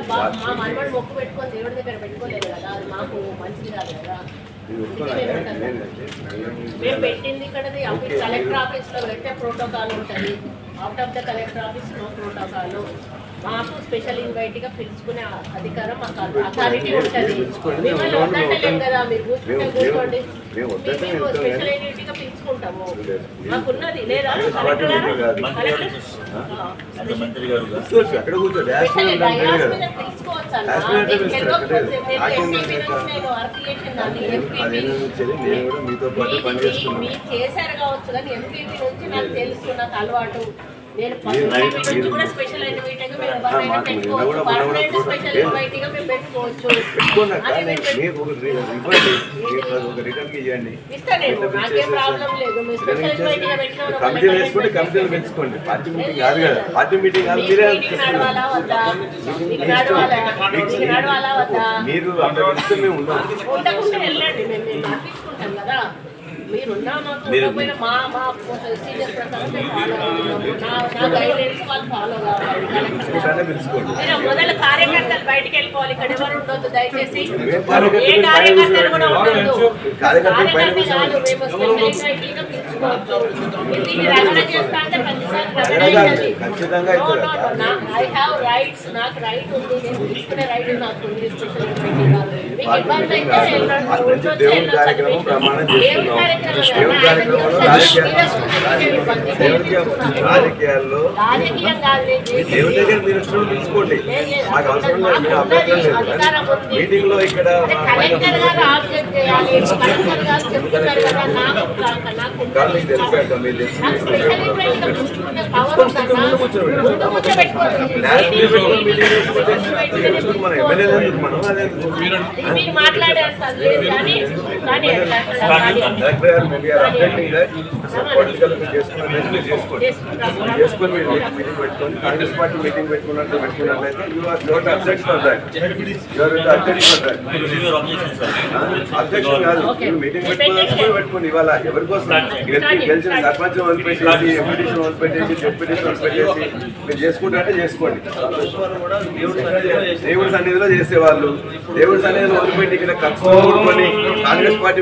మా మనవాడు మొక్కు పెట్టుకొని దేవుడి దగ్గర పెట్టుకోలేదు కదా, అది మాకు మంచిది కాదు కదా. మేము పెట్టింది ఇక్కడ కలెక్టర్ ఆఫీస్ లో పెట్టే ప్రోటోకాల్ ఉంటుంది. Out of the collector office no protocol. మాకు స్పెషల్ ఇన్వైట్ గా పిలుచుకునే అధికారం మాకు అథారిటీ ఉంటుంది. మిమ్మల్ని వద్దంటలేం కదా, మీరు కూర్చుంటే కూర్చోండి, స్పెషల్ ఇన్వైట్ గా పిలుచుకుంటాము. మాకున్నది లేదా మీరు చేశారు కావచ్చు కానీ ఎంపీపీ నుంచి నాకు తెలుసు, నాకు అలవాటు. నేను కూడా స్పెషల్ ఇన్వైట్ గా పెట్టుకోవచ్చు, పర్మనెంట్ స్పెషల్ ఇన్వైట్ గా మేము పెట్టుకోవచ్చు. ఇస్తాను, నాకేం ప్రాబ్లం లేదు. మీరు స్పెషల్ ఇన్వైట్ గా పెట్టుకోండి. పార్టీ మీటింగ్ కాదు కదా, పార్టీ మీటింగ్ కాదు. మీరే నడవాలా వద్దా, నడవాలా వద్దా, మీరు అంత వెళ్తే మేము ఉండకుండా వెళ్ళండి, మేము పంపించుకుంటాం కదా. మీరున్నా మా సీనియర్ ప్రకారం మేము ఫాలో అవుతున్నాము. నా గైడెన్స్ వాళ్ళు ఫాలో కావాలి. మొదలు కార్యకర్తలు బయటకు వెళ్ళిపోవాలి, ఇక్కడ ఎవరు ఉండొద్దు దయచేసి. ఏ కార్యకర్తలు కూడా ఉండొద్దు. కార్యకర్త కాదు, మేము స్పెషల్ దీన్ని రగడ చేస్తా అంటే ప్రతిసారి ఐ హ్యావ్ రైట్స్, నాకు రైట్ ఉంది, నేను తీసుకునే రైట్ నాకు ఉంది. స్పెషల్ మీకు ఇబ్బంది అయితే దేవుని కార్యక్రమం ప్రమాణం చేస్తున్నాం. రాజకీయాల్లో దేవుని దగ్గర మీరు తీసుకోండి, మాకు అవసరం లేదు, మీరు అభ్యంతరం లేదు. మీటింగ్ లో ఇక్కడ తెలుసు మీరు మన ఎమ్మెల్యే మాట్లాడేస్తారు. చేసుకొని మీటింగ్ పెట్టుకొని కాంగ్రెస్ పార్టీ మీటింగ్ పెట్టుకున్నట్లయితే అబ్జెక్షన్ కాదు. మీటింగ్ పెట్టుకుని ఇవాళ ఎవరి కోసం గెలిచిన సర్పంచ్ వదిలిపెట్టేసి, ఎంపీటీసీ వదిలిపెట్టేసి, డిప్యూటీసీ వదిలిపెట్టేసి మీరు చేసుకుంటే చేసుకోండి. దేవుడి సన్నిధిలో చేసేవాళ్ళు దేవుడి సన్నిధిలో వదిలిపెట్టి ఇక్కడ ఖర్చు కాంగ్రెస్ పార్టీ